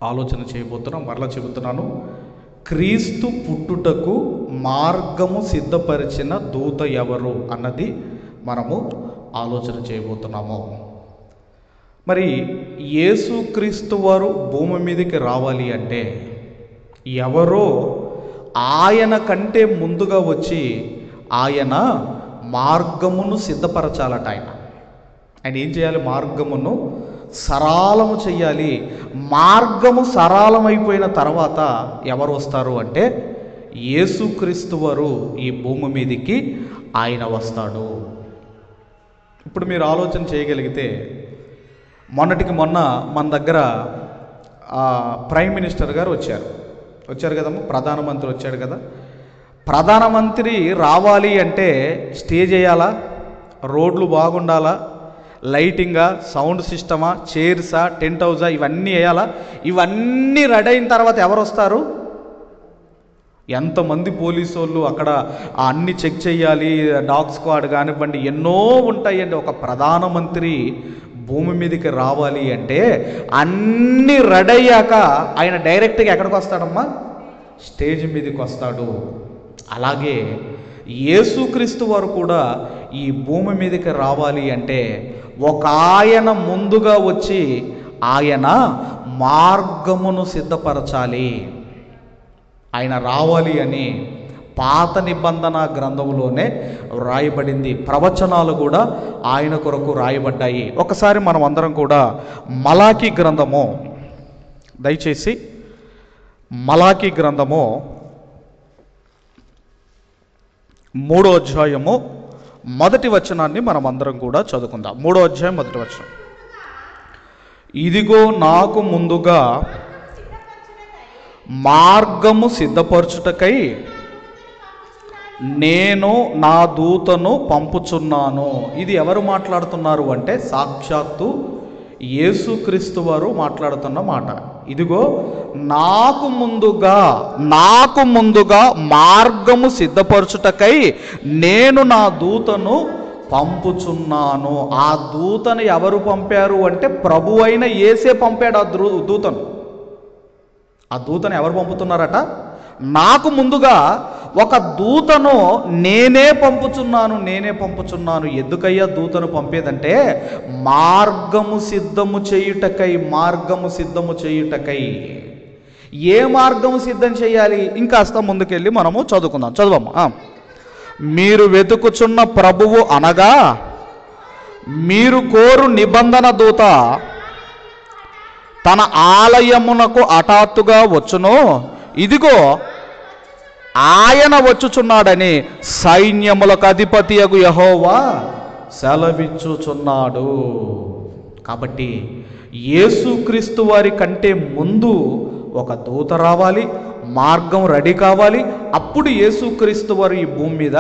ఆలోచన చేయబోతున్నాం. మరలా చెబుతున్నాను, క్రీస్తు పుట్టుటకు మార్గము సిద్ధపరిచిన దూత ఎవరు అన్నది మనము ఆలోచన చేయబోతున్నాము. మరి యేసుక్రీస్తు వారు భూమి మీదకి రావాలి అంటే ఎవరో ఆయన కంటే ముందుగా వచ్చి ఆయన మార్గమును సిద్ధపరచాలట. ఆయన ఏం చేయాలి? మార్గమును సరళము చెయ్యాలి. మార్గము సరళమైపోయిన తర్వాత ఎవరు వస్తారు అంటే యేసుక్రీస్తు వారు ఈ భూమి మీదకి ఆయన వస్తాడు. ఇప్పుడు మీరు ఆలోచన చేయగలిగితే, మొన్నటికి మొన్న మన దగ్గర ప్రైమ్ మినిస్టర్ గారు వచ్చారు కదమ్మా, ప్రధానమంత్రి వచ్చాడు కదా. ప్రధానమంత్రి రావాలి అంటే స్టేజ్ వేయాలా, రోడ్లు బాగుండాలా, లైటింగా, సౌండ్ సిస్టమా, చైర్సా, టెంట్ హౌసా, ఇవన్నీ వేయాలా. ఇవన్నీ రెడీ అయిన తర్వాత ఎవరు వస్తారు? ఎంతమంది పోలీసు వాళ్ళు అక్కడ అన్నీ చెక్ చేయాలి, డాగ్ స్క్వాడ్ కానివ్వండి, ఎన్నో ఉంటాయండి. ఒక ప్రధానమంత్రి భూమి మీదకి రావాలి అంటే అన్నీ రెడీ అయ్యాక ఆయన డైరెక్ట్గా ఎక్కడికి వస్తాడమ్మా? స్టేజ్ మీదకి వస్తాడు. అలాగే యేసుక్రీస్తు వారు కూడా ఈ భూమి మీదకి రావాలి అంటే ఒక ఆయన ముందుగా వచ్చి ఆయన మార్గమును సిద్ధపరచాలి. ఆయన రావాలి అని పాత నిబంధన గ్రంథంలోనే రాయబడింది. ప్రవచనాలు కూడా ఆయన కొరకు రాయబడ్డాయి. ఒకసారి మనం అందరం కూడా మలాకీ గ్రంథము, దయచేసి మలాకీ గ్రంథము 3వ అధ్యాయము 1వ వచనాన్ని మనం అందరం కూడా చదువుకుందాం. 3వ అధ్యాయం 1వ వచనం. ఇదిగో నాకు ముందుగా మార్గము సిద్ధపరచుటకై నేను నా దూతను పంపుచున్నాను. ఇది ఎవరు మాట్లాడుతున్నారు అంటే సాక్షాత్తు యేసుక్రీస్తు వారు మాట్లాడుతున్న మాట. ఇదిగో నాకు ముందుగా మార్గము సిద్ధపరచుటకై నేను నా దూతను పంపుచున్నాను. ఆ దూతను ఎవరు పంపారు అంటే ప్రభు అయిన యేసే పంపాడు ఆ దూతను. ఆ దూతను ఎవరు పంపుతున్నారట? నాకు ముందుగా ఒక దూతను నేనే పంపుచున్నాను. ఎందుకయ్యా దూతను పంపేదంటే మార్గము సిద్ధము చేయుటకై. ఏ మార్గము సిద్ధం చేయాలి? ఇంకాస్త ముందుకెళ్ళి మనము చదువుకుందాం. చదవమ్మా. మీరు వెతుకుచున్న ప్రభువు అనగా మీరు కోరు నిబంధన దూత తన ఆలయమునకు హఠాత్తుగా వచ్చును. ఇదిగో ఆయన వచ్చుచున్నాడని సైన్యములకు అధిపతియగు యెహోవా సెలవిచ్చుచున్నాడు. కాబట్టి యేసుక్రీస్తు వారి కంటే ముందు ఒక దూత రావాలి, మార్గం రెడీ కావాలి. అప్పుడు యేసుక్రీస్తు వారు ఈ భూమి మీద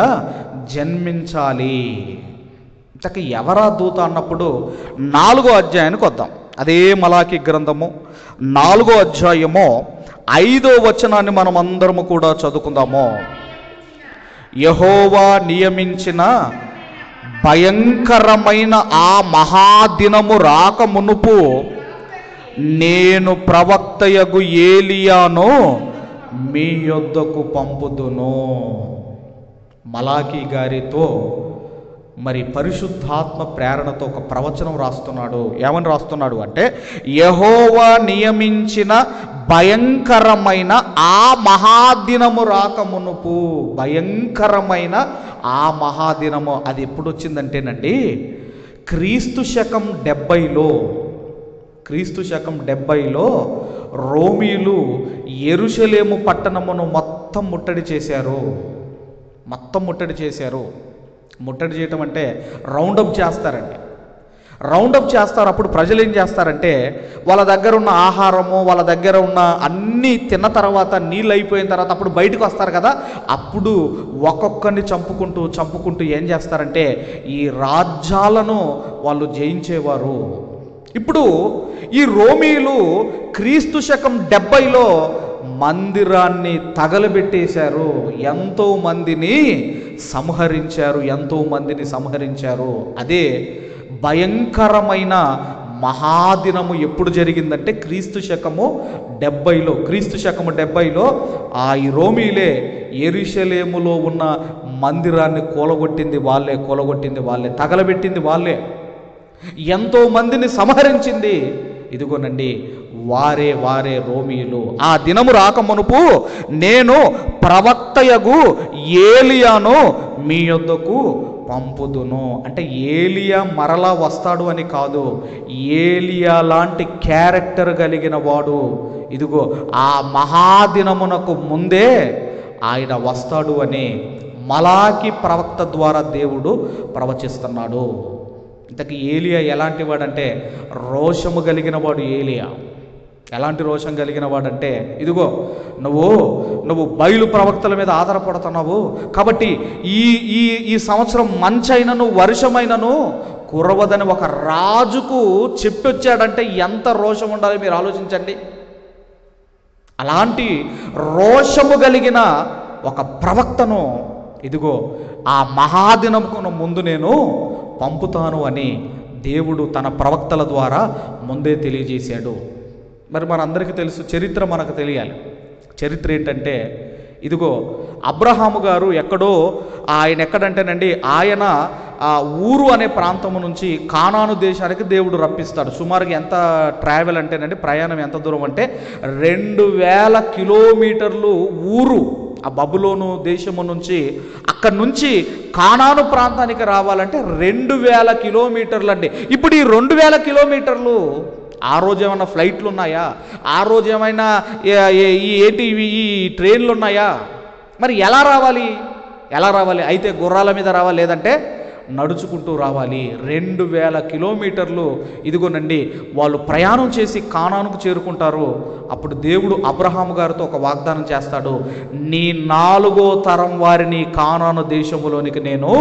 జన్మించాలి. చక్క ఎవరా దూత అన్నప్పుడు 4వ అధ్యాయానికి వద్దాం. అదే మలాకీ గ్రంథము 4వ అధ్యాయము 5వ వచనాన్ని మనం అందరము కూడా చదువుకుందాము. యెహోవా నియమించిన భయంకరమైన ఆ మహాదినము రాక మునుపు నేను ప్రవక్తయగు ఏలియాను మీ యొద్దకు పంపుదును. మలాకీ గారితో మరి పరిశుద్ధాత్మ ప్రేరణతో ఒక ప్రవచనం రాస్తున్నాడు. ఏమని రాస్తున్నాడు అంటే యెహోవా నియమించిన భయంకరమైన ఆ మహాదినము రాకమునుపు. భయంకరమైన ఆ మహాదినము అది ఎప్పుడు వచ్చిందంటేనండి క్రీస్తు శకం 70లో రోమీలు యెరూషలేము పట్టణమును మొత్తం ముట్టడి చేశారు. ముట్టడి చేయటం అంటే రౌండప్ చేస్తారండి. అప్పుడు ప్రజలు ఏం చేస్తారంటే వాళ్ళ దగ్గర ఉన్న ఆహారము, వాళ్ళ దగ్గర ఉన్న అన్నీ తిన్న తర్వాత, నీళ్ళు అయిపోయిన తర్వాత అప్పుడు బయటకు వస్తారు కదా. అప్పుడు ఒక్కొక్కరిని చంపుకుంటూ ఏం చేస్తారంటే ఈ రాజ్యాలను వాళ్ళు జయించేవారు. ఇప్పుడు ఈ రోమీలు క్రీస్తు శకం 70లో మందిరాన్ని తగలబెట్టేశారు. ఎంతో మందిని సంహరించారు. అదే భయంకరమైన మహాదినము ఎప్పుడు జరిగిందంటే క్రీస్తు శకము 70లో ఈ రోమీలే యెరూషలేములో ఉన్న మందిరాన్ని కూలగొట్టింది వాళ్ళే, తగలబెట్టింది వాళ్ళే, ఎంతో మందిని సంహరించింది ఇదిగోనండి వారే రోమీయులు. ఆ దినము రాకమునుపు నేను ప్రవక్తయగు ఏలియాను మీ యొద్దకు పంపుదును. అంటే ఏలియా మరలా వస్తాడు అని కాదు, ఏలియా లాంటి క్యారెక్టర్ కలిగిన వాడు ఇదిగో ఆ మహాదినమునకు ముందే ఆయన వస్తాడు అని మలాకి ప్రవక్త ద్వారా దేవుడు ప్రవచిస్తున్నాడు. ఇంతకీ ఏలియా ఎలాంటి వాడంటే రోషము కలిగిన వాడు. ఏలియా ఎలాంటి రోషం కలిగిన వాడంటే ఇదిగో నువ్వు బయలు ప్రవక్తల మీద ఆధారపడుతున్నావు కాబట్టి ఈ సంవత్సరం మంచైనను వర్షమైనను కురవదని ఒక రాజుకు చెప్పొచ్చాడంటే ఎంత రోషం ఉండాలి మీరు ఆలోచించండి. అలాంటి రోషము కలిగిన ఒక ప్రవక్తను ఇదిగో ఆ మహాదినముకు ముందు నేను పంపుతాను అని దేవుడు తన ప్రవక్తల ద్వారా ముందే తెలియజేశాడు. మరి మనందరికీ తెలుసు, చరిత్ర మనకు తెలియాలి. చరిత్ర ఏంటంటే ఇదిగో అబ్రహాము గారు ఎక్కడంటేనండి ఆయన ఊరు అనే ప్రాంతము నుంచి కానాను దేశానికి దేవుడు రప్పిస్తాడు. సుమారుగా ఎంత ట్రావెల్ అంటేనండి, ప్రయాణం ఎంత దూరం అంటే 2000 కిలోమీటర్లు ఊరు ఆ బబులోను దేశము నుంచి, అక్కడి నుంచి కానాను ప్రాంతానికి రావాలంటే 2000 కిలోమీటర్లు అండి. ఇప్పుడు ఈ 2000 కిలోమీటర్లు ఆ రోజు ఏమైనా ఫ్లైట్లు ఉన్నాయా? ఆ రోజు ఏమైనా ఈ ట్రైన్లు ఉన్నాయా? మరి ఎలా రావాలి? అయితే గుర్రాల మీద రావాలి, లేదంటే నడుచుకుంటూ రావాలి. 2000 కిలోమీటర్లు ఇదిగోనండి వాళ్ళు ప్రయాణం చేసి కానానుకు చేరుకుంటారు. అప్పుడు దేవుడు అబ్రహాము గారితో ఒక వాగ్దానం చేస్తాడు, నీ 4వ తరం వారిని కానాను దేశములోనికి నేను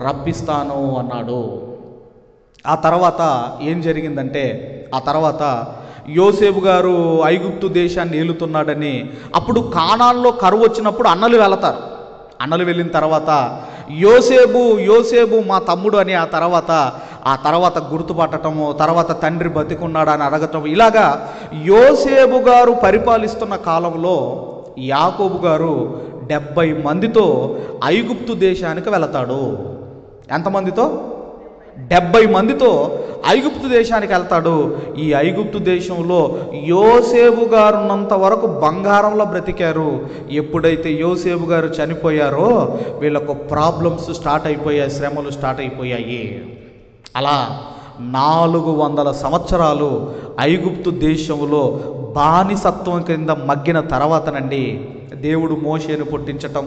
రప్పిస్తాను అన్నాడు. ఆ తర్వాత ఏం జరిగిందంటే, ఆ తర్వాత యోసేపు గారు ఐగుప్తు దేశాన్ని ఏలుతున్నాడని, అప్పుడు కానాన్లో కరువు వచ్చినప్పుడు అన్నలు వెళతారు. అన్నలు వెళ్ళిన తర్వాత యోసేపు మా తమ్ముడు అని ఆ తర్వాత గుర్తుపట్టడము, తర్వాత తండ్రి బతికున్నాడా అని అడగటం, ఇలాగా యోసేపు గారు పరిపాలిస్తున్న కాలంలో యాకోబు గారు 70 మందితో ఐగుప్తు దేశానికి వెళతాడు. ఎంతమందితో? 70 మందితో ఐగుప్తు దేశానికి వెళ్తాడు. ఈ ఐగుప్తు దేశంలో యోసేపు గారు ఉన్నంత వరకు బంగారంలో బ్రతికారు. ఎప్పుడైతే యోసేపు గారు చనిపోయారో వీళ్ళకు ప్రాబ్లమ్స్ స్టార్ట్ అయిపోయాయి, శ్రమలు స్టార్ట్ అయిపోయాయి. అలా 400 సంవత్సరాలు ఐగుప్తు దేశంలో బానిసత్వం కింద మగ్గిన తర్వాతనండి దేవుడు మోషేను పుట్టించటం,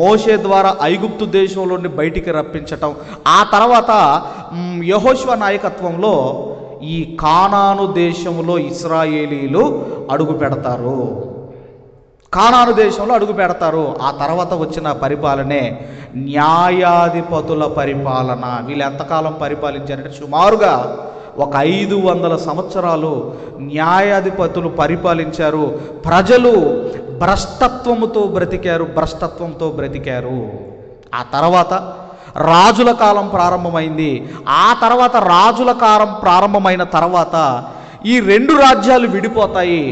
మోషే ద్వారా ఐగుప్తు దేశంలో నుండి బయటికి రప్పించటం, ఆ తర్వాత యెహోషువ నాయకత్వంలో ఈ కానాను దేశంలో ఇశ్రాయేలీలు అడుగు పెడతారు. ఆ తర్వాత వచ్చిన పరిపాలనే న్యాయాధిపతుల పరిపాలన. వీళ్ళు ఎంతకాలం పరిపాలించారంటే సుమారుగా ఒక 500 సంవత్సరాలు న్యాయాధిపతులు పరిపాలించారు. ప్రజలు భ్రష్టత్వంతో బ్రతికారు. ఆ తర్వాత రాజుల కాలం ప్రారంభమైంది. ఆ తర్వాత రాజుల కాలం ప్రారంభమైన తర్వాత ఈ 2 రాజ్యాలు విడిపోతాయి.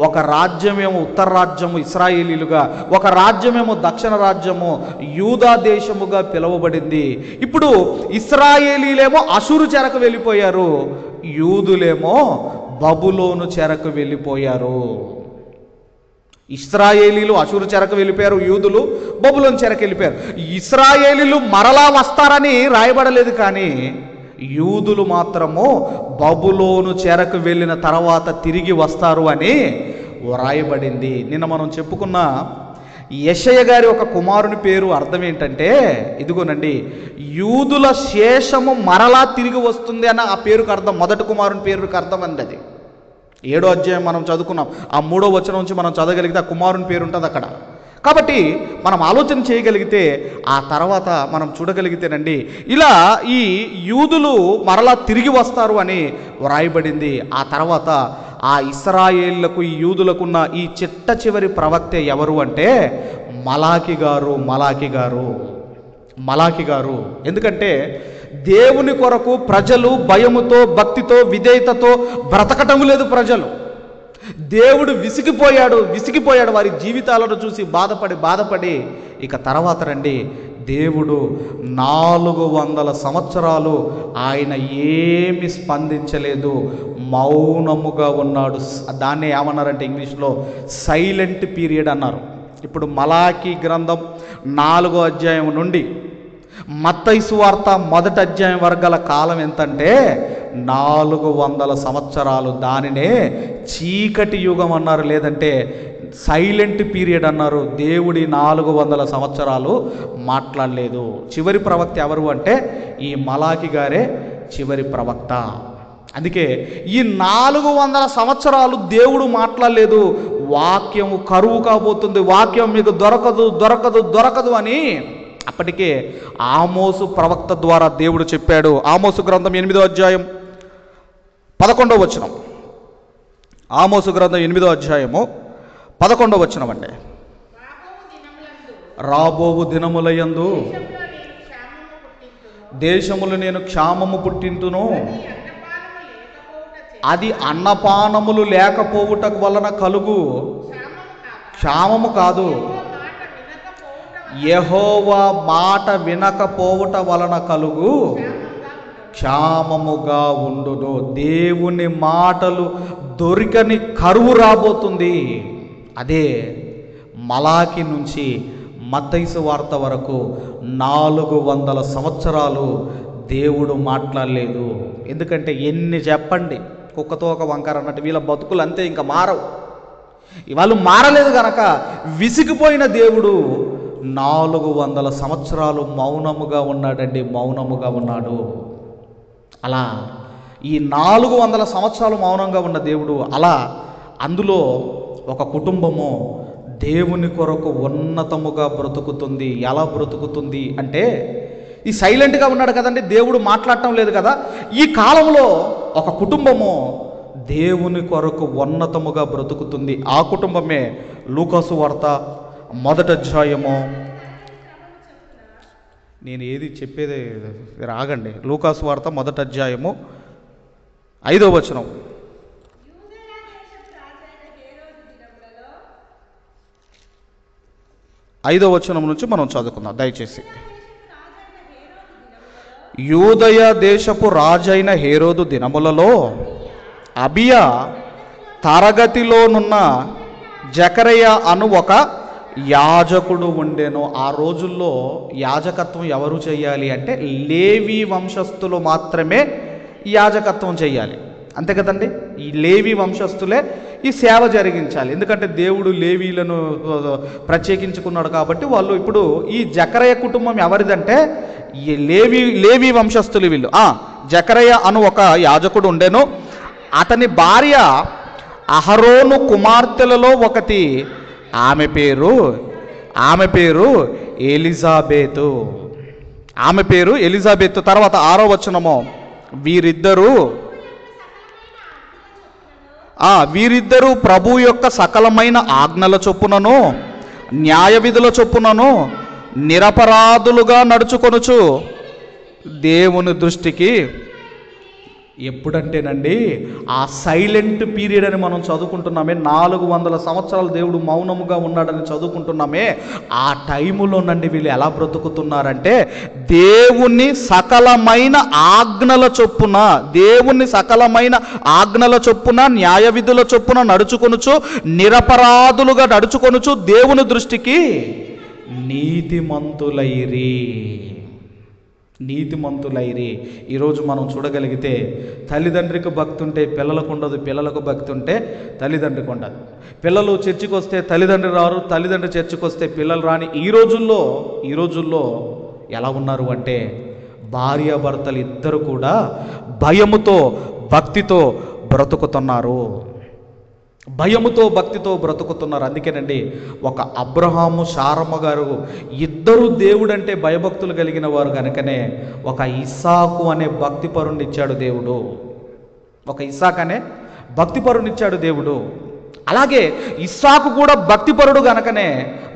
ఒక రాజ్యమేమో ఉత్తర రాజ్యము ఇశ్రాయేలీలుగా, ఒక రాజ్యమేమో దక్షిణ రాజ్యము యూదా దేశముగా పిలువబడింది. ఇప్పుడు ఇశ్రాయేలీలేమో అషూరు చెరకు వెళ్ళిపోయారు, యూదులేమో బబులోను చెరకు వెళ్ళిపోయారు. ఇశ్రాయేలీలు అషూరు చెరకు వెళ్ళిపోయారు, యూదులు బబులోను చెరకు వెళ్ళిపోయారు. ఇశ్రాయేలీలు మరలా వస్తారని రాయబడలేదు, కానీ యూదులు మాత్రము బబులోను చెరకు వెళ్ళిన తర్వాత తిరిగి వస్తారు అని వ్రాయబడింది. నిన్న మనం చెప్పుకున్న యెషయా గారి ఒక కుమారుని పేరు అర్థం ఏంటంటే ఇదిగోనండి, యూదుల శేషము మరలా తిరిగి వస్తుంది అన్న ఆ పేరుకు అర్థం, మొదటి కుమారుని పేరుకు అర్థం అండి. అది 7వ అధ్యాయం మనం చదువుకున్నాం. ఆ 3వ వచనం నుంచి మనం చదవగలిగితే ఆ కుమారుని పేరు ఉంటుంది అక్కడ. కాబట్టి మనం ఆలోచన చేయగలిగితే ఆ తర్వాత మనం చూడగలిగితేనండి ఇలా ఈ యూదులు మరలా తిరిగి వస్తారు అని వ్రాయబడింది. ఆ తర్వాత ఆ ఇశ్రాయేళ్లకు ఈ యూదులకున్న ఈ చిట్ట చివరి ప్రవక్త ఎవరు అంటే మలాకి గారు. ఎందుకంటే దేవుని కొరకు ప్రజలు భయముతో, భక్తితో, విధేయతతో బ్రతకటం లేదు. ప్రజలు దేవుడు విసిగిపోయాడు వారి జీవితాలను చూసి బాధపడి ఇక తర్వాత రండి, దేవుడు 400 సంవత్సరాలు ఆయన ఏమి స్పందించలేదు, మౌనముగా ఉన్నాడు. దాన్నే ఏమన్నారంటే ఇంగ్లీష్లో సైలెంట్ పీరియడ్ అన్నారు. ఇప్పుడు మలాకీ గ్రంథం 4వ అధ్యాయం నుండి మత్తయి సువార్త 1వ అధ్యాయం వరకు గల కాలం ఎంతంటే 400 సంవత్సరాలు. దానినే చీకటి యుగం అన్నారు, లేదంటే సైలెంట్ పీరియడ్ అన్నారు. దేవుడి 400 సంవత్సరాలు మాట్లాడలేదు. చివరి ప్రవక్త ఎవరు అంటే ఈ మలాకి గారే చివరి ప్రవక్త. అందుకే ఈ 400 సంవత్సరాలు దేవుడు మాట్లాడలేదు. వాక్యం కరువు కాబోతుంది, వాక్యం మీకు దొరకదు అని అప్పటికే ఆమోసు ప్రవక్త ద్వారా దేవుడు చెప్పాడు. ఆమోసు గ్రంథం 8వ అధ్యాయం 11వ వచనం. ఆమోసు గ్రంథం 8వ అధ్యాయము 11వ వచనం అండి. రాబోవు దినములయందు దేశములు నేను క్షామము పుట్టింతును, అది అన్నపానములు లేకపోవుట వలన కలుగు క్షామము కాదు, యెహోవా మాట వినకపోవుట వలన కలుగు క్షామముగా ఉండును. దేవుని మాటలు దొరికని కరువు రాబోతుంది. అదే మలాకి నుంచి మత్తయి సువార్త వరకు 400 సంవత్సరాలు దేవుడు మాట్లాడలేదు. ఎందుకంటే ఎన్ని చెప్పండి, కుక్కతో ఒక వంకర అన్నట్టు వీళ్ళ బతుకులు అంతే, ఇంకా మారవు. వాళ్ళు మారలేదు గనక విసిగిపోయిన దేవుడు 400 సంవత్సరాలు మౌనముగా ఉన్నాడండి, మౌనముగా ఉన్నాడు. అలా ఈ 400 సంవత్సరాలు మౌనంగా ఉన్న దేవుడు, అలా అందులో ఒక కుటుంబము దేవుని కొరకు ఉన్నతముగా బ్రతుకుతుంది. ఎలా బ్రతుకుతుంది అంటే, ఈ సైలెంట్గా ఉన్నాడు కదండి, దేవుడు మాట్లాడటం లేదు కదా. ఈ కాలంలో ఒక కుటుంబము దేవుని కొరకు ఉన్నతముగా బ్రతుకుతుంది. ఆ కుటుంబమే లూకాసు వార్త 1వ అధ్యాయము. నేను ఏది చెప్పేది రాగండి. లూకాసు వార్త 1వ అధ్యాయము 5వ వచనం. 5వ వచనం నుంచి మనం చదువుకుందాం దయచేసి. యూదయ దేశపు రాజైన హేరోదు దినములలో అబియా తరగతిలోనున్న జకరయ్య అను ఒక యాజకుడు ఉండెను. ఆ రోజుల్లో యాజకత్వం ఎవరు చేయాలి అంటే లేవి వంశస్థులు మాత్రమే యాజకత్వం చేయాలి, అంతే కదండి. ఈ లేవి వంశస్థులే ఈ సేవ జరిగించాలి. ఎందుకంటే దేవుడు లేవీలను ప్రత్యేకించుకున్నాడు కాబట్టి వాళ్ళు. ఇప్పుడు ఈ జకరయ్య కుటుంబం ఎవరిదంటే ఈ లేవి వంశస్థులు వీళ్ళు. జకరయ్య అను ఒక యాజకుడు ఉండెను. అతని భార్య అహరోను కుమార్తెలలో ఒకటి, ఆమె పేరు ఎలిజాబెతు. తర్వాత 6వ వచనము, వీరిద్దరూ ప్రభు యొక్క సకలమైన ఆజ్ఞల చొప్పునను న్యాయ విధుల చొప్పునను నిరపరాధులుగా నడుచుకొనుచు దేవుని దృష్టికి. ఎప్పుడంటేనండి ఆ సైలెంట్ పీరియడ్ అని మనం చదువుకుంటున్నామే, 400 సంవత్సరాలు దేవుడు మౌనముగా ఉన్నాడని చదువుకుంటున్నామే. ఆ టైములోనండి వీళ్ళు ఎలా బ్రతుకుతున్నారంటే దేవుని సకలమైన ఆజ్ఞల చొప్పున న్యాయ విధుల చొప్పున నడుచుకొనుచు నిరపరాధులుగా నడుచుకొనుచు దేవుని దృష్టికి నీతిమంతులైరి. ఈరోజు మనం చూడగలిగితే తల్లిదండ్రికి భక్తి ఉంటే పిల్లలకు ఉండదు, పిల్లలకు భక్తి ఉంటే తల్లిదండ్రికి ఉండదు. పిల్లలు చర్చికి వస్తే తల్లిదండ్రి రారు, తల్లిదండ్రి చర్చికి వస్తే పిల్లలు రాని ఈ రోజుల్లో ఎలా ఉన్నారు అంటే భార్యాభర్తలు ఇద్దరు కూడా భయముతో భక్తితో బ్రతుకుతున్నారు. అందుకేనండి ఒక అబ్రహాము శారమ్మ గారు ఇద్దరు దేవుడంటే భయభక్తులు కలిగిన వారు కనుకనే ఒక ఇస్సాకు అనే భక్తిపరునిచ్చాడు దేవుడు. అలాగే ఇస్సాకు కూడా భక్తిపరుడు గనకనే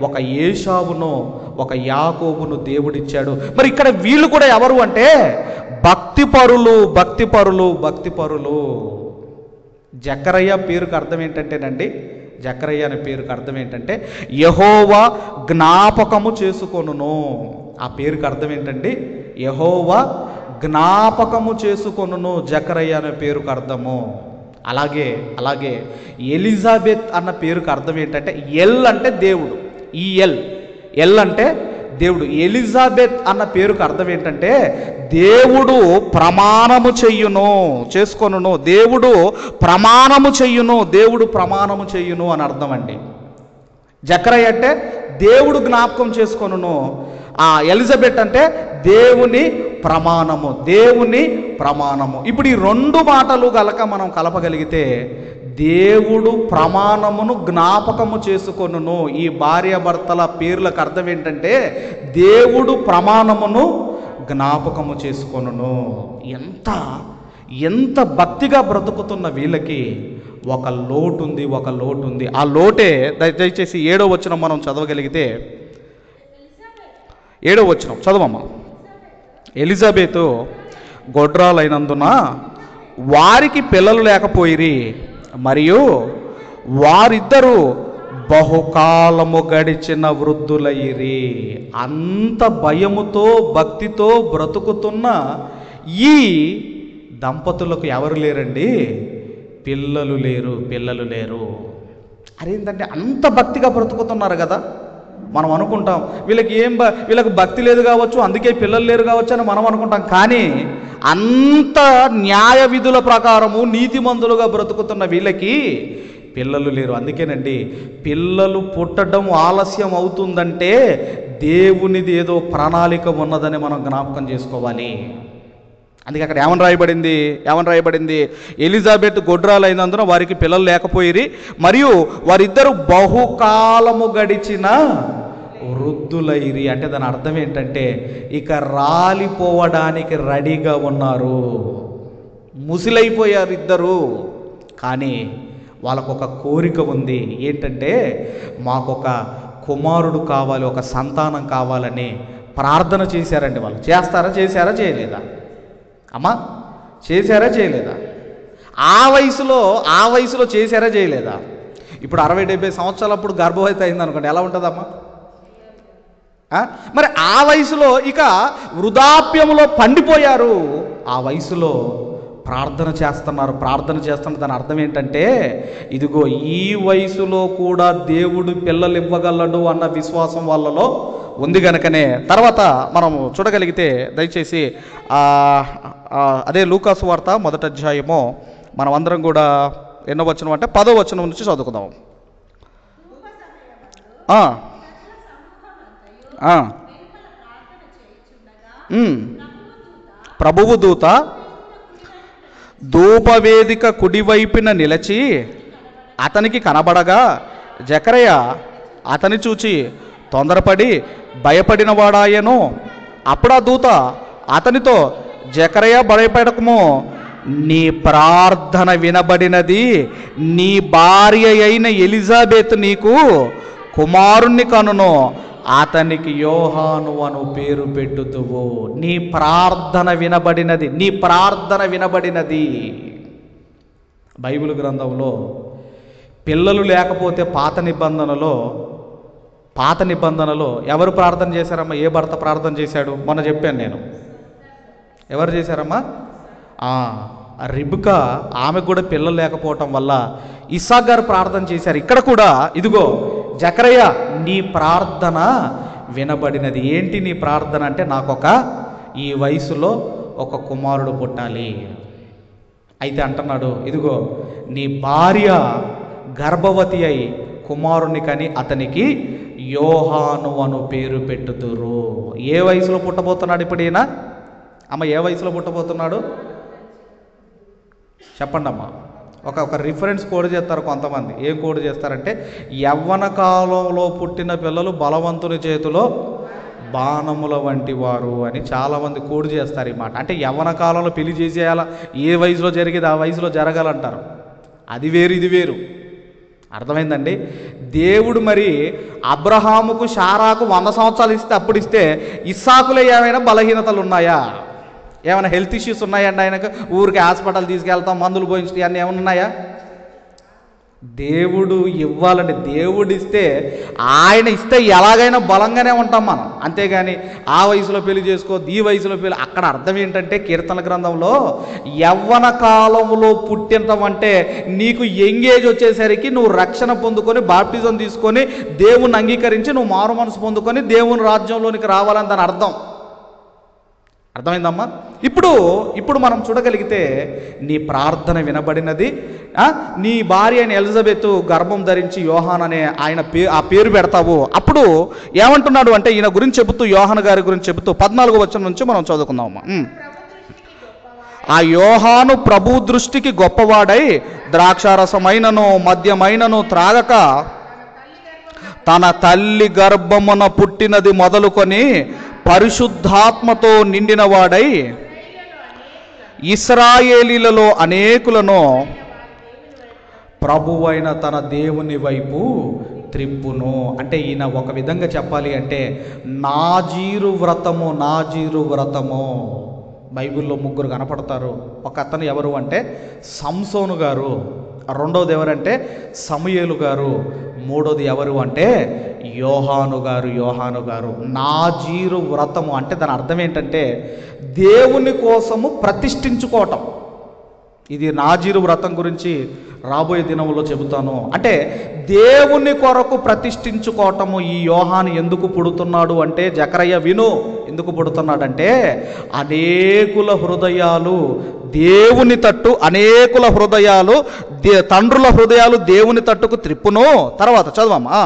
ఒక ఏశావును ఒక యాకోబును దేవుడిచ్చాడు. మరి ఇక్కడ వీళ్ళు కూడా ఎవరు అంటే భక్తిపరులు, భక్తిపరులు, భక్తిపరులు. జకరయ్య పేరుకు అర్థం ఏంటంటేనండి, జకరయ్య అనే పేరుకు అర్థం ఏంటంటే యెహోవా జ్ఞాపకము చేసుకొనును. ఆ పేరుకు అర్థం ఏంటండి? యెహోవా జ్ఞాపకము చేసుకొనును, జకరయ్య అనే పేరుకు అర్థము. అలాగే ఎలిజబెత్ అన్న పేరుకు అర్థం ఏంటంటే ఎల్ అంటే దేవుడు, ఈ ఎల్ అంటే దేవుడు. ఎలిజబెత్ అన్న పేరుకు అర్థం ఏంటంటే దేవుడు ప్రమాణము చేసుకొనును, దేవుడు ప్రమాణము చెయ్యును, దేవుడు ప్రమాణము చెయ్యును అని అర్థం అండి. జకరయ్య అంటే దేవుడు జ్ఞాపకం చేసుకొనును, ఎలిజబెత్ అంటే దేవుని ప్రమాణము, దేవుని ప్రమాణము. ఇప్పుడు ఈ రెండు మాటలు గలక మనం కలపగలిగితే దేవుడు ప్రమాణమును జ్ఞాపకము చేసుకొనును. ఈ భార్యాభర్తల పేర్లకు అర్థం ఏంటంటే దేవుడు ప్రమాణమును జ్ఞాపకము చేసుకొనును. ఎంత భక్తిగా బ్రతుకుతున్న వీళ్ళకి ఒక లోటు ఉంది. ఆ లోటే దయచేసి 7వ వచనం మనం చదవగలిగితే, 7వ వచనం చదవమ్మా. ఎలిజబెతు గొడ్రాలైనందున వారికి పిల్లలు లేకపోయిరి, మరియు వారిద్దరూ బహుకాలము గడిచిన వృద్ధులయ్యిరి. అంత భయముతో భక్తితో బ్రతుకుతున్న ఈ దంపతులకు ఎవరు లేరండి? పిల్లలు లేరు. అదేంటంటే అంత భక్తిగా బ్రతుకుతున్నారు కదా. మనం అనుకుంటాం వీళ్ళకి భక్తి లేదు కావచ్చు, అందుకే పిల్లలు లేరు కావచ్చు అని మనం అనుకుంటాం. కానీ అంత న్యాయ విధుల ప్రకారము నీతిమంతులుగా బ్రతుకుతున్న వీళ్ళకి పిల్లలు లేరు. అందుకేనండి పిల్లలు పుట్టడం ఆలస్యం అవుతుందంటే దేవునిది ఏదో ప్రణాళిక ఉన్నదని మనం జ్ఞాపకం చేసుకోవాలి. అందుకే అక్కడ ఏమని రాయబడింది? ఎలిజబెత్ గొడ్రాలైనందున వారికి పిల్లలు లేకపోయిరి, మరియు వారిద్దరు బహుకాలము గడిచిన వృద్ధులైరి. అంటే దాని అర్థం ఏంటంటే ఇక రాలిపోవడానికి రెడీగా ఉన్నారు, ముసిలైపోయారు ఇద్దరు. కానీ వాళ్ళకొక కోరిక ఉంది. ఏంటంటే మాకొక కుమారుడు కావాలి, ఒక సంతానం కావాలని ప్రార్థన చేశారండి. వాళ్ళు చేశారా చేయలేదా అమ్మా? చేయలేదా? ఆ వయసులో చేశారా చేయలేదా? ఇప్పుడు 60-70 సంవత్సరాలప్పుడు గర్భవతి అయింది అనుకోండి, ఎలా ఉంటుందమ్మా? మరి ఆ వయసులో ఇక వృద్ధాప్యంలో పండిపోయారు. ఆ వయసులో ప్రార్థన చేస్తున్న దాని అర్థం ఏంటంటే ఇదిగో ఈ వయసులో కూడా దేవుడు పిల్లలు ఇవ్వగలడు అన్న విశ్వాసం వాళ్ళలో ఉంది గనుకనే. తర్వాత మనం చూడగలిగితే దయచేసి అదే లూకాసు వార్త 1వ అధ్యాయము మనం అందరం కూడా ఎన్నో వచనం అంటే 10వ వచనం నుంచి చదువుకుందాం. ప్రభువు దూత ధూపవేదిక కుడివైపున నిలిచి అతనికి కనబడగా జకరయ్య అతని చూచి తొందరపడి భయపడిన వాడాయను. అప్పుడు ఆ దూత అతనితో, జకరయ్య భయపడకము, నీ ప్రార్థన వినబడినది, నీ భార్య అయిన ఎలిజబెత్ నీకు కుమారుణ్ణి కనును, అతనికి యోహాను అను పేరు పెట్టుదువు. నీ ప్రార్థన వినబడినది. బైబిల్ గ్రంథంలో పిల్లలు లేకపోతే పాత నిబంధనలో ఎవరు ప్రార్థన చేశారమ్మా? ఏ భర్త ప్రార్థన చేశాడు? మొన్న చెప్పాను నేను. ఎవరు చేశారమ్మా? రిబ్కా. ఆమెకు కూడా పిల్లలు లేకపోవటం వల్ల ఇస్సాకు గారు ప్రార్థన చేశారు. ఇక్కడ కూడా ఇదిగో జకరయ్య నీ ప్రార్థన వినబడినది. ఏంటి నీ ప్రార్థన అంటే ఈ వయసులో ఒక కుమారుడు పుట్టాలి. అయితే అంటున్నాడు, ఇదిగో నీ భార్య గర్భవతి అయి కుమారుని కని అతనికి యోహాను అను పేరు పెట్టుదురు. ఏ వయసులో పుట్టబోతున్నాడు ఇప్పుడు ఈయన? అమ్మ ఏ వయసులో పుట్టబోతున్నాడు చెప్పండి అమ్మా. ఒక రిఫరెన్స్ కోడ్ చేస్తారు కొంతమంది. ఏం కోడ్ చేస్తారంటే యవ్వన కాలంలో పుట్టిన పిల్లలు బలవంతుని చేతిలో బాణముల వంటి వారు అని చాలామంది కోడ్ చేస్తారు ఈ మాట. అంటే యవ్వన కాలంలో పెళ్లి చేసేయాలా, ఏ వయసులో జరిగేది ఆ వయసులో జరగాలంటారు. అది వేరు ఇది వేరు. అర్థమైందండి? దేవుడు మరి అబ్రహాముకు శారాకు 100 సంవత్సరాలు ఇస్తే అప్పుడు ఇస్తే ఇస్సాకులో ఏమైనా బలహీనతలు ఉన్నాయా? ఏమైనా హెల్త్ ఇష్యూస్ ఉన్నాయండి ఆయనకు? ఊరికి హాస్పిటల్ తీసుకెళ్తాం, మందులు పోయించడం అన్నీ ఏమైనా ఉన్నాయా? దేవుడు ఇవ్వాలంటే దేవుడు ఇస్తే, ఆయన ఇస్తే ఎలాగైనా బలంగానే ఉంటాం మనం. అంతేగాని ఆ వయసులో పెళ్లి చేసుకో, ఈ వయసులో పెళ్లి. అక్కడ అర్థం ఏంటంటే కీర్తన గ్రంథంలో యవ్వన కాలంలో పుట్టడం అంటే నీకు యంగేజ్ వచ్చేసరికి నువ్వు రక్షణ పొందుకొని బాప్టిజం తీసుకొని దేవుని అంగీకరించి నువ్వు మారు మనసు పొందుకొని దేవుని రాజ్యంలోనికి రావాలని దాని అర్థం. అర్థమైందమ్మా? ఇప్పుడు మనం చూడగలిగితే నీ ప్రార్థన వినబడినది. నీ భార్య అయిన ఎలిజబెత్ గర్భం ధరించి యోహాన్ అనే ఆయన ఆ పేరు పెడతావు. అప్పుడు ఏమంటున్నాడు అంటే ఈయన గురించి చెబుతూ, యోహాను గారి గురించి చెబుతూ 14వ వచనం నుంచి మనం చదువుకుందామమ్మా. ఆ యోహాను ప్రభు దృష్టికి గొప్పవాడై ద్రాక్షారసమైనను మద్యమైనను త్రాగక తన తల్లి గర్భమున పుట్టినది మొదలుకొని పరిశుద్ధాత్మతో నిండినవాడై ఇశ్రాయేలీలలో అనేకులను ప్రభువైన తన దేవుని వైపు త్రిప్పును. అంటే ఈయన ఒక విధంగా చెప్పాలి అంటే నాజీరు వ్రతము. బైబిల్లో 3 కనపడతారు. ఒక అతను ఎవరు అంటే సంసోను గారు, రెండోది ఎవరంటే సమూయేలు గారు, మూడోది ఎవరు అంటే యోహాను గారు. నాజీరు వ్రతము అంటే దాని అర్థం ఏంటంటే దేవుని కోసము ప్రతిష్ఠించుకోవటం. ఇది నాజీరు వ్రతం గురించి రాబోయే దినంలో చెబుతాను. అంటే దేవుని కొరకు ప్రతిష్ఠించుకోవటము. ఈ యోహాను ఎందుకు పుడుతున్నాడు అంటే, జకరయ్య విను, ఎందుకు పుడుతున్నాడంటే అనేకుల హృదయాలు దేవుని తట్టు, అనేకుల హృదయాలు తండ్రుల హృదయాలు దేవుని తట్టుకు త్రిప్పును. తర్వాత చదవమ్మా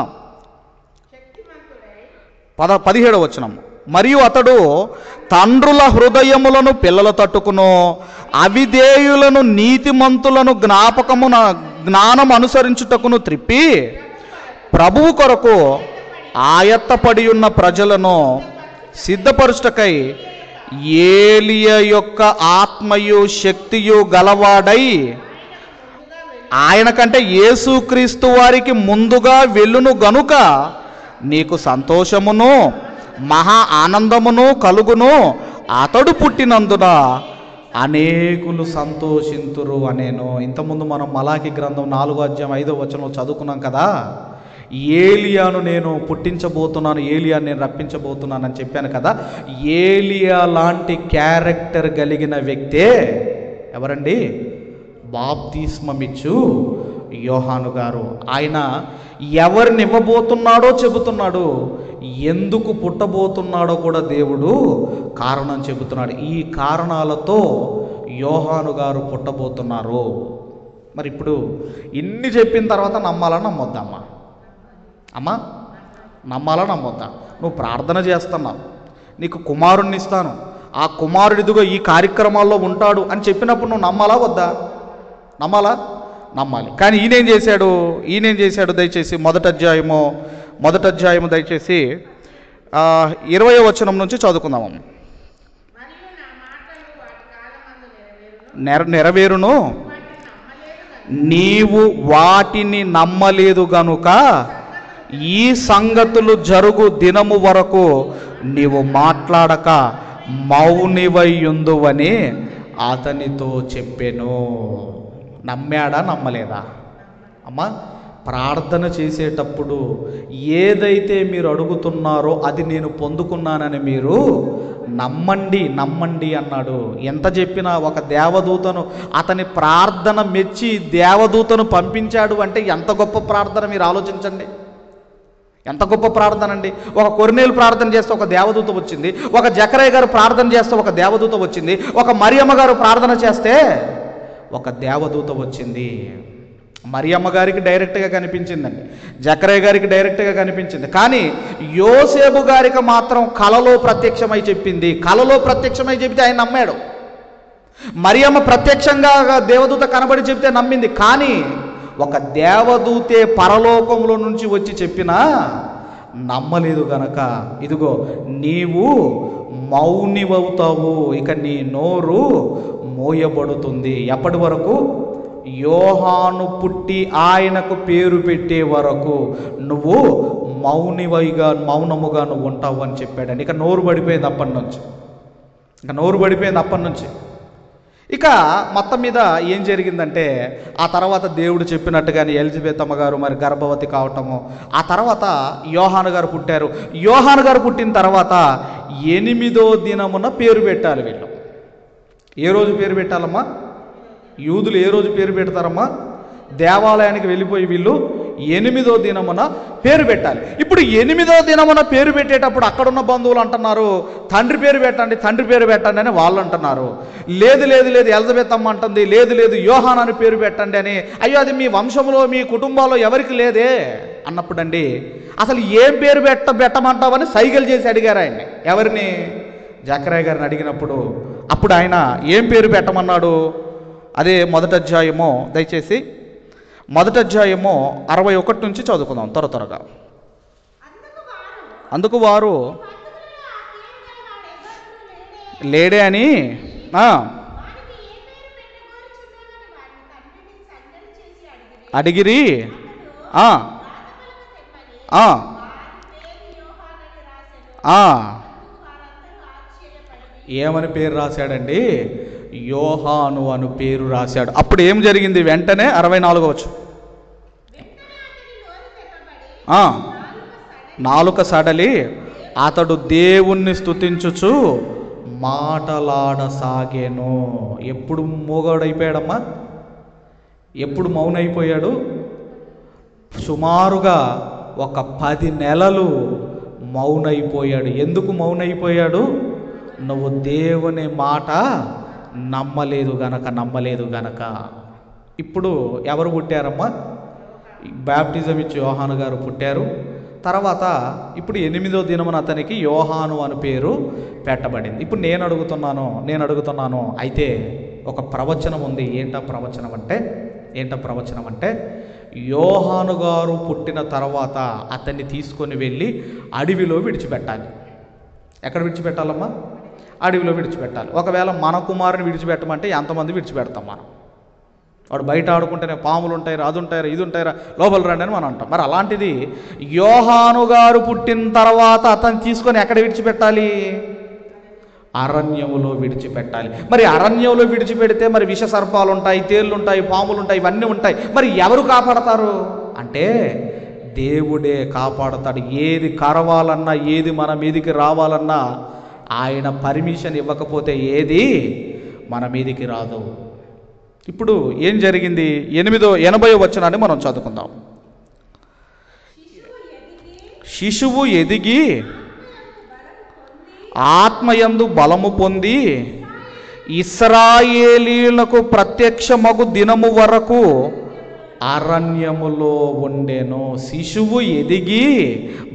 17వ వచనం. మరియు అతడు తండ్రుల హృదయములను పిల్లల తట్టుకును, అవిధేయులను నీతిమంతులను జ్ఞానం అనుసరించుటకును త్రిప్పి ప్రభువు కొరకు ఆయత్తపడి ఉన్న ప్రజలను సిద్ధపరుచుటకై ఏలియా యొక్క ఆత్మయు శక్తియు గలవాడై ఆయన కంటే యేసుక్రీస్తు వారికి ముందుగా వెళ్ళును గనుక నీకు సంతోషమును మహా ఆనందమును కలుగును. అతడు పుట్టినందున అనేకులు సంతోషింతురు అనేను. ఇంతకుముందు మనం మలాకి గ్రంథం 4వ అధ్యాయం 5వ వచనంలో చదువుకున్నాం కదా. ఏలియాను నేను పుట్టించబోతున్నాను, ఏలియాను నేను రప్పించబోతున్నాను అని చెప్పాను కదా. ఏలియా లాంటి క్యారెక్టర్ కలిగిన వ్యక్తే ఎవరండి? బాప్తిస్మమిచ్చు యోహాను గారు. ఆయన ఎవరిని ఇవ్వబోతున్నాడో చెబుతున్నాడు, ఎందుకు పుట్టబోతున్నాడో కూడా దేవుడు కారణం చెబుతున్నాడు. ఈ కారణాలతో యోహాను గారు పుట్టబోతున్నారు. మరి ఇప్పుడు ఇన్ని చెప్పిన తర్వాత నమ్మాలా నమ్మొద్దా అమ్మా? నమ్మాలా నమ్మొద్దా? నువ్వు ప్రార్థన చేస్తున్నావు, నీకు కుమారుణ్ణి ఇస్తాను, ఆ కుమారుడిదిగో ఈ కార్యక్రమాల్లో ఉంటాడు అని చెప్పినప్పుడు నువ్వు నమ్మాలా వద్దా? నమ్మాలి. కానీ ఈయనేం చేశాడు? దయచేసి మొదటి అధ్యాయము దయచేసి 20వ వచనం నుంచి చదువుకుందాము. నెరవేరును, నీవు వాటిని నమ్మలేదు గనుక ఈ సంగతులు జరుగు దినము వరకు నీవు మాట్లాడక మౌనివైయుందువని అతనితో చెప్పెను. నమ్మాడా నమ్మలేదా అమ్మా? ప్రార్థన చేసేటప్పుడు ఏదైతే మీరు అడుగుతున్నారో అది నేను పొందుకున్నానని మీరు నమ్మండి అన్నాడు. ఎంత చెప్పినా ఒక దేవదూతను, అతని ప్రార్థన మెచ్చి దేవదూతను పంపించాడు అంటే ఎంత గొప్ప ప్రార్థన మీరు ఆలోచించండి. ఎంత గొప్ప ప్రార్థన అండి. ఒక కొర్నేలు ప్రార్థన చేస్తే ఒక దేవదూత వచ్చింది, ఒక జకరయ్య గారు ప్రార్థన చేస్తే ఒక దేవదూత వచ్చింది, ఒక మరియమ్మ గారు ప్రార్థన చేస్తే ఒక దేవదూత వచ్చింది. మరియమ్మ గారికి డైరెక్ట్గా కనిపించిందండి, జకరయ్య గారికి డైరెక్ట్గా కనిపించింది. కానీ యోసేపు గారికి మాత్రం కలలో ప్రత్యక్షమై చెప్పింది. కలలో ప్రత్యక్షమై చెబితే ఆయన నమ్మాడు. మరియమ్మ ప్రత్యక్షంగా దేవదూత కనబడి చెబితే నమ్మింది. కానీ ఒక దేవదూతే పరలోకంలో నుంచి వచ్చి చెప్పినా నమ్మలేదు గనక ఇదిగో నీవు మౌనివవుతావు, ఇక నీ నోరు మోయబడుతుంది. ఎప్పటి వరకు? యోహాను పుట్టి ఆయనకు పేరు పెట్టే వరకు నువ్వు మౌనముగా నువ్వు ఉంటావు అని చెప్పాడండి. ఇక నోరు పడిపోయింది అప్పటి నుంచి. ఇక మొత్తం మీద ఏం జరిగిందంటే, ఆ తర్వాత దేవుడు చెప్పినట్టుగానే ఎలిజబెత్ అమ్మగారు మరి గర్భవతి కావటము, ఆ తర్వాత యోహాను గారు పుట్టారు. యోహాను గారు పుట్టిన తర్వాత 8వ దినమున పేరు పెట్టాలి వీళ్ళు. ఏ రోజు పేరు పెట్టాలమ్మా? యూదులు ఏ రోజు పేరు పెడతారమ్మా? దేవాలయానికి వెళ్ళిపోయి వీళ్ళు 8వ దినమున పేరు పెట్టాలి. ఇప్పుడు 8వ దినమున పేరు పెట్టేటప్పుడు అక్కడున్న బంధువులు అంటున్నారు, తండ్రి పేరు పెట్టండి అని వాళ్ళు అంటున్నారు. లేదు ఎలిజబెత్ అమ్మ అంటుంది, లేదు యోహాను అని పేరు పెట్టండి అని. అయ్యో, అది మీ వంశంలో మీ కుటుంబాల్లో ఎవరికి లేదే అన్నప్పుడండి, అసలు ఏం పేరు పెట్టమంటావని సైగలు చేసి అడిగారు ఆయన్ని. ఎవరిని? జకరియా గారిని అడిగినప్పుడు అప్పుడు ఆయన ఏం పేరు పెట్టమన్నాడు? అదే మొదటి అధ్యాయము, దయచేసి మొదటి అధ్యాయము 61 నుంచి చదువుకుందాం త్వరగా. అందుకు వారు లేడే అని అడిగిరి. ఏమని పేరు రాశాడండి? యోహాను అను పేరు రాశాడు. అప్పుడు ఏం జరిగింది? వెంటనే 64వ వచనం, నాలుక సడలి అతడు దేవుణ్ణి స్తుతించుచు మాటలాడసాగెను. ఎప్పుడు మూగోడైపోయాడమ్మా? ఎప్పుడు మౌనైపోయాడు? సుమారుగా ఒక 10 నెలలు మౌనైపోయాడు. ఎందుకు మౌనైపోయాడు? నువ్వు దేవుని మాట నమ్మలేదు గనక. ఇప్పుడు ఎవరు పుట్టారమ్మా? బాప్టిజం ఇచ్చి యోహాను గారు పుట్టారు. తర్వాత ఇప్పుడు 8వ దినమున అతనికి యోహాను అని పేరు పెట్టబడింది. ఇప్పుడు నేను అడుగుతున్నాను, అయితే ఒక ప్రవచనం ఉంది. ఏంటా ప్రవచనం అంటే యోహాను గారు పుట్టిన తర్వాత అతన్ని తీసుకొని వెళ్ళి అడవిలో విడిచిపెట్టాలి. ఎక్కడ విడిచిపెట్టాలమ్మా? అడవిలో విడిచిపెట్టాలి. ఒకవేళ మన కుమారుని విడిచిపెట్టమంటే ఎంతమంది విడిచిపెడతాం మనం? వాడు బయట ఆడుకుంటేనే పాములు ఉంటాయి, అది ఉంటాయి, ఇది ఉంటాయిరా, లోపల రండి అని మనం అంటాం. మరి అలాంటిది యోహాను గారు పుట్టిన తర్వాత అతన్ని తీసుకొని ఎక్కడ విడిచిపెట్టాలి? అరణ్యములో విడిచిపెట్టాలి. మరి అరణ్యంలో విడిచిపెడితే మరి విష సర్పాలు ఉంటాయి, తేళ్ళు ఉంటాయి, పాములు ఉంటాయి, ఇవన్నీ ఉంటాయి. మరి ఎవరు కాపాడతారు అంటే దేవుడే కాపాడతాడు. ఏది కరవాలన్నా, ఏది మన మీదికి రావాలన్నా ఆయన పర్మిషన్ ఇవ్వకపోతే ఏది మన మీదికి రాదు. ఇప్పుడు ఏం జరిగింది? 80వ వచనాన్ని మనం చదువుకుందాం. శిశువు ఎదిగి ఆత్మయందు బలము పొంది ఇశ్రాయేలీయులకు ప్రత్యక్షమగు దినము వరకు అరణ్యములో ఉండెను. శిశువు ఎదిగి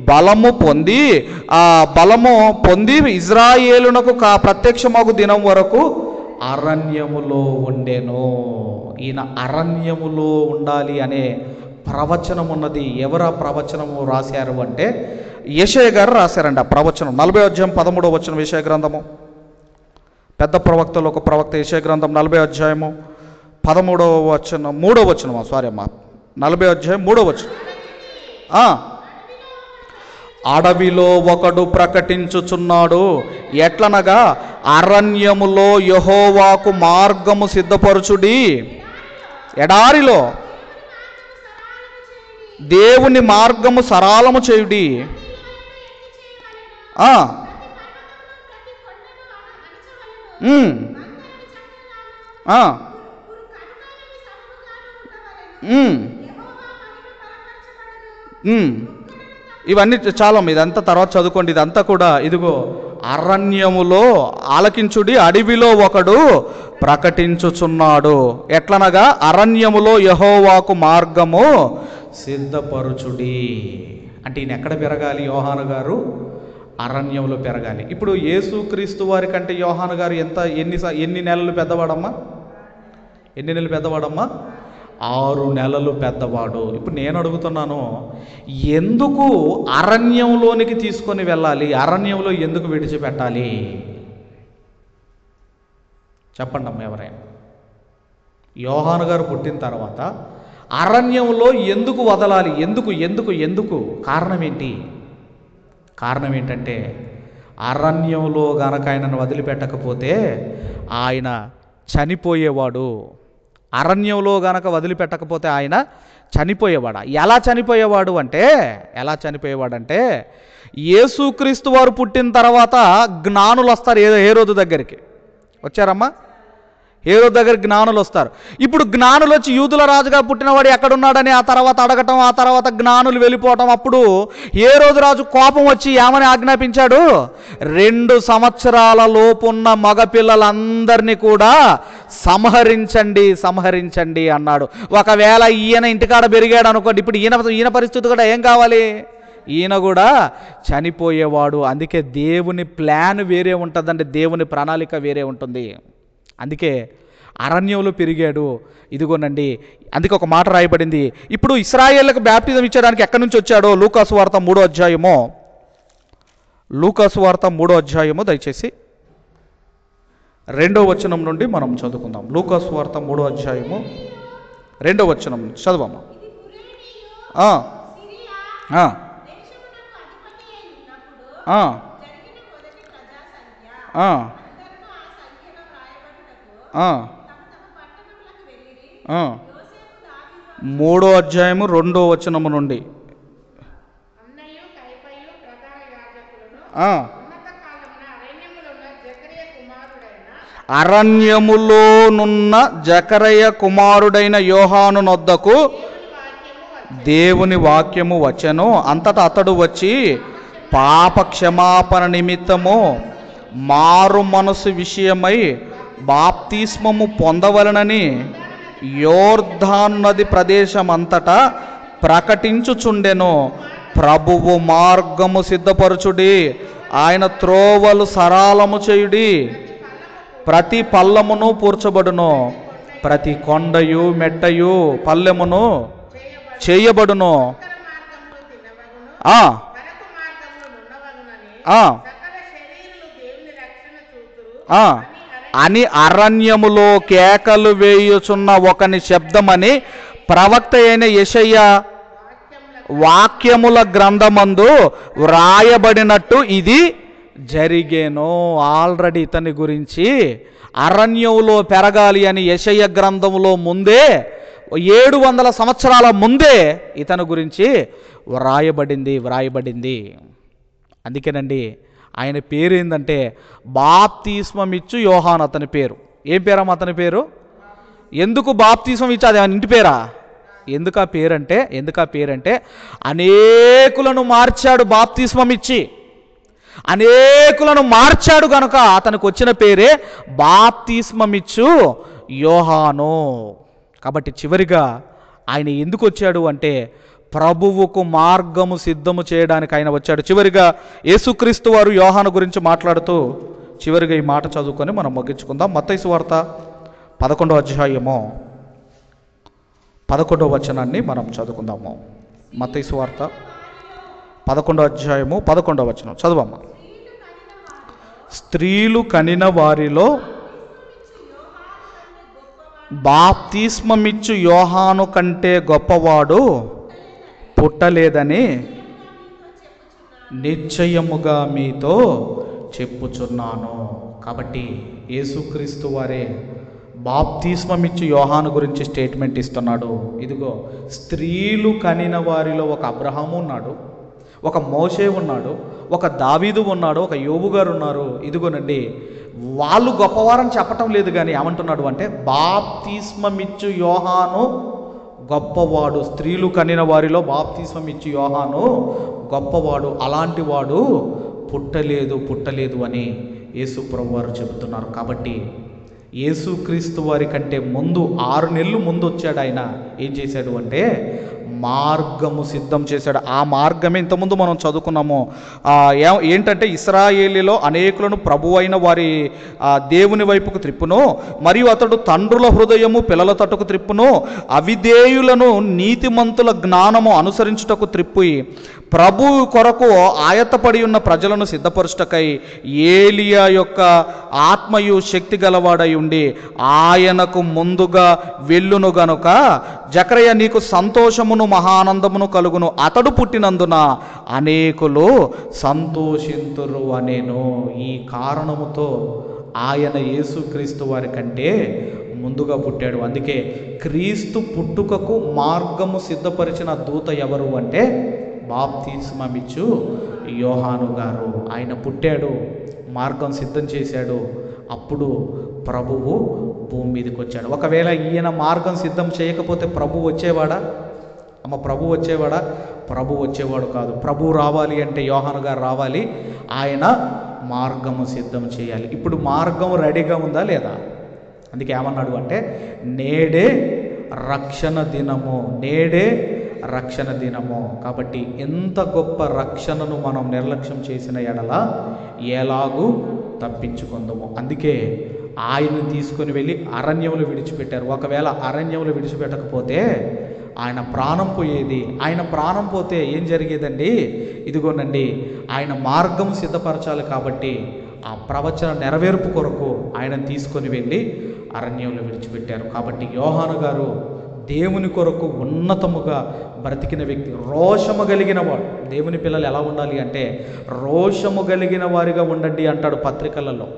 బలము పొంది ఇశ్రాయేలునకు ప్రత్యక్షమగు దినం వరకు అరణ్యములో ఉండెను. ఈయన అరణ్యములో ఉండాలి అనే ప్రవచనం ఉన్నది. ఎవరు ప్రవచనము రాశారు అంటే యెషయా గారు రాశారండి. ఆ ప్రవచనం 40వ అధ్యాయం 13వ వచనం, యెషయా గ్రంథము, పెద్ద ప్రవక్తలు ఒక ప్రవక్త, యెషయా గ్రంథం 40వ అధ్యాయము 13వ వచనం, 3వ వచనం, 40వ అధ్యాయం 3వ వచనం. అడవిలో ఒకడు ప్రకటించుచున్నాడు, ఎట్లనగా అరణ్యములో యెహోవాకు మార్గము సిద్ధపరచుడి, ఎడారిలో దేవుని మార్గము సరళము చేయుడి. ఇవన్నీ చాలా, ఇదంతా తర్వాత చదువుకోండి. ఇదంతా కూడా ఇదిగో అరణ్యములో ఆలకించుడి, అడవిలో ఒకడు ప్రకటించుచున్నాడు, ఎట్లనగా అరణ్యములో యెహోవాకు మార్గము సిద్ధపరచుడి. అంటే ఈయన ఎక్కడ పెరగాలి? యోహాను గారు అరణ్యంలో పెరగాలి. ఇప్పుడు యేసుక్రీస్తు వారి కంటే యోహాను గారు ఎన్ని నెలలు పెద్దవాడమ్మా? 6 నెలలు పెద్దవాడు. ఇప్పుడు నేను అడుగుతున్నాను, ఎందుకు అరణ్యంలోనికి తీసుకొని వెళ్ళాలి? అరణ్యంలో ఎందుకు విడిచిపెట్టాలి? చెప్పండి అమ్మ ఎవరైనా. యోహాను గారు పుట్టిన తర్వాత అరణ్యంలో ఎందుకు వదలాలి? ఎందుకు కారణం ఏంటి? కారణం ఏంటంటే అరణ్యంలో గనక ఆయనను వదిలిపెట్టకపోతే ఆయన చనిపోయేవాడు. అరణ్యంలో గనక వదిలిపెట్టకపోతే ఆయన చనిపోయేవాడు. ఎలా చనిపోయేవాడంటే యేసుక్రీస్తు వారు పుట్టిన తర్వాత జ్ఞానులు వస్తారు హేరోదు దగ్గరికి. వచ్చారమ్మా? హేరోదు దగ్గర జ్ఞానులు వస్తారు. ఇప్పుడు జ్ఞానులు వచ్చి యూదుల రాజుగా పుట్టినవాడు ఎక్కడున్నాడని ఆ తర్వాత అడగటం, ఆ తర్వాత జ్ఞానులు వెళ్ళిపోవటం. అప్పుడు హేరోదు రాజు కోపం వచ్చి ఏమని ఆజ్ఞాపించాడు? 2 సంవత్సరాల లోపున్న మగపిల్లలందరినీ కూడా సంహరించండి అన్నాడు. ఒకవేళ ఈయన ఇంటికాడ పెరిగాడు అనుకోండి, ఇప్పుడు ఈయన పరిస్థితి కూడా ఏం కావాలి? ఈయన కూడా చనిపోయేవాడు. అందుకే దేవుని ప్లాన్ వేరే ఉంటుందండి, దేవుని ప్రణాళిక వేరే ఉంటుంది. అందుకే అరణ్యంలో పెరిగాడు. ఇదిగోనండి, అందుకే ఒక మాట రాయబడింది. ఇప్పుడు ఇశ్రాయేళ్లకు బ్యాప్టిజం ఇచ్చడానికి ఎక్కడి నుంచి వచ్చాడో లూకాసు వార్త 3వ అధ్యాయము దయచేసి 2వ వచనం నుండి మనం చదువుకుందాం. లూకాసు వార్త 3వ అధ్యాయము 2వ వచనం చదవమ్మా. మూడో అధ్యాయము 2వ వచనము నుండి అరణ్యములోనున్న జకరయ కుమారుడైన యోహాను నొద్దకు దేవుని వాక్యము వచ్చెను. అంతటా అతడు వచ్చి పాప క్షమాపణ నిమిత్తము మారు మనసు విషయమై బాప్తిస్మము పొందవలనని యోర్దాను నది ప్రదేశమంతటా ప్రకటించుచుండెను. ప్రభువు మార్గము సిద్ధపరచుడి, ఆయన త్రోవలు సరాలము చేయుడి. ప్రతి పల్లమును పూడ్చబడును, ప్రతి కొండయు మెట్టయు పల్లెమును చేయబడును. అని అరణ్యములో కేకలు వేయుచున్న ఒకని శబ్దమని ప్రవక్త అయిన యెషయా వాక్యముల గ్రంథమందు వ్రాయబడినట్టు ఇది జరిగేను. ఆల్రెడీ ఇతని గురించి అరణ్యంలో పెరగాలి అని యెషయా గ్రంథములో ముందే 700 సంవత్సరాల ముందే ఇతని గురించి వ్రాయబడింది. అందుకేనండి ఆయన పేరు ఏంటంటే బాప్తిస్మమిచ్చు యోహాను అతని పేరు. ఏం పేరమ్మా అతని పేరు? ఎందుకు బాప్తిస్మం ఇచ్చి అది ఇంటి పేరా? ఎందుకు ఆ పేరంటే అనేకులను మార్చాడు బాప్తిస్మం ఇచ్చి, అనేకులను మార్చాడు గనుక అతనికి వచ్చిన పేరే బాప్తిస్మమిచ్చు యోహాను. కాబట్టి చివరిగా ఆయన ఎందుకు వచ్చాడు అంటే ప్రభువుకు మార్గము సిద్ధము చేయడానికి ఆయన వచ్చాడు. చివరిగా యేసుక్రీస్తు వారు యోహాను గురించి మాట్లాడుతూ చివరిగా ఈ మాట చదువుకొని మనం ముగించుకుందాం. మత్తయి సువార్త 11వ అధ్యాయము 11వ వచనాన్ని మనం చదువుకుందాము. మత్తయి సువార్త 11వ అధ్యాయము 11వ వచనం చదువమ్మా. స్త్రీలు కనిన వారిలో బాప్తిస్మమిచ్చు యోహాను కంటే గొప్పవాడు పుట్టలేదని నిశ్చయముగా మీతో చెప్పుచున్నాను. కాబట్టి యేసుక్రీస్తు వారే బాప్తిస్మమిచ్చు యోహాను గురించి స్టేట్మెంట్ ఇస్తున్నాడు. ఇదిగో స్త్రీలు కనిన వారిలో ఒక అబ్రహాము ఉన్నాడు, ఒక మోషే ఉన్నాడు, ఒక దావీదు ఉన్నాడు, ఒక యోబు గారు ఉన్నారు. ఇదిగోనండి వాళ్ళు గొప్పవారని చెప్పటం లేదు, కానీ ఏమంటున్నాడు అంటే బాప్తిస్మమిచ్చు యోహాను గొప్పవాడు. స్త్రీలు కనిన వారిలో బాప్తిస్మమిచ్చు యోహాను గొప్పవాడు, అలాంటి వాడు పుట్టలేదు అని యేసు ప్రభు వారు చెబుతున్నారు. కాబట్టి యేసుక్రీస్తు వారి కంటే ముందు 6 నెలలు ముందు వచ్చాడు. ఆయన ఏం చేశాడు అంటే మార్గము సిద్ధం చేశాడు. ఆ మార్గమే ఇంతకుముందు మనం చదువుకున్నాము. ఏంటంటే ఇశ్రాయేలీలో అనేకులను ప్రభువైన వారి దేవుని వైపుకు త్రిప్పును, మరియు అతడు తండ్రుల హృదయము పిల్లల తట్టుకు త్రిప్పును, అవిధేయులను నీతిమంతుల జ్ఞానము అనుసరించుటకు త్రిప్పి ప్రభువు కొరకు ఆయత్తపడి ఉన్న ప్రజలను సిద్ధపరుచుటకై ఏలియా యొక్క ఆత్మయు శక్తి గలవాడై ఉండి ఆయనకు ముందుగా వెళ్ళును గనుక జకరయ్య నీకు సంతోషమును మహానందమును కలుగును, అతడు పుట్టినందున అనేకులు సంతోషింతురు అనేను. ఈ కారణముతో ఆయన యేసుక్రీస్తు వారి కంటే ముందుగా పుట్టాడు. అందుకే క్రీస్తు పుట్టుకకు మార్గము సిద్ధపరిచిన దూత ఎవరు అంటే బాప్తిస్మమిచ్చు యోహాను గారు. ఆయన పుట్టాడు, మార్గం సిద్ధం చేశాడు, అప్పుడు ప్రభువు భూమి మీదకి వచ్చాడు. ఒకవేళ ఈయన మార్గం సిద్ధం చేయకపోతే ప్రభు వచ్చేవాడా? ప్రభు వచ్చేవాడా? ప్రభు వచ్చేవాడు కాదు. ప్రభు రావాలి అంటే యోహాను గారు రావాలి, ఆయన మార్గము సిద్ధం చేయాలి. ఇప్పుడు మార్గం రెడీగా ఉందా లేదా? అందుకే ఏమన్నాడు అంటే నేడే రక్షణ దినము, నేడే రక్షణ దినము. కాబట్టి ఎంత గొప్ప రక్షణను మనం నిర్లక్ష్యం చేసిన ఎడల ఎలాగూ తప్పించుకుందాము. అందుకే ఆయన్ని తీసుకొని వెళ్ళి అరణ్యములు విడిచిపెట్టారు. ఒకవేళ అరణ్యములు విడిచిపెట్టకపోతే ఆయన ప్రాణం పోయేది. ఆయన ప్రాణం పోతే ఏం జరిగేదండి? ఇదిగోనండి, ఆయన మార్గం సిద్ధపరచాలి కాబట్టి ఆ ప్రవచన నెరవేర్పు కొరకు ఆయనను తీసుకొని వెళ్ళి అరణ్యంలో విడిచిపెట్టారు. కాబట్టి యోహాను గారు దేవుని కొరకు ఉన్నతముగా బ్రతికిన వ్యక్తి, రోషము కలిగిన వాడు. దేవుని పిల్లలు ఎలా ఉండాలి అంటే రోషము కలిగిన వారిగా ఉండండి అంటాడు పత్రికలలో.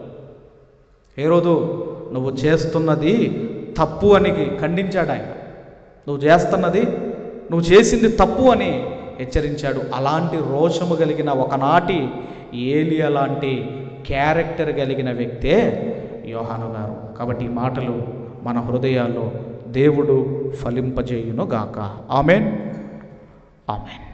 హేరోదు నువ్వు చేస్తున్నది తప్పు అని ఖండించాడు ఆయన. నువ్వు చేసింది తప్పు అని హెచ్చరించాడు. అలాంటి రోషము కలిగిన ఒకనాటి ఏలియా లాంటి క్యారెక్టర్ కలిగిన వ్యక్తే యోహాను గారు. కాబట్టి ఈ మాటలు మన హృదయాల్లో దేవుడు ఫలింపజేయును గాక. Amen, amen.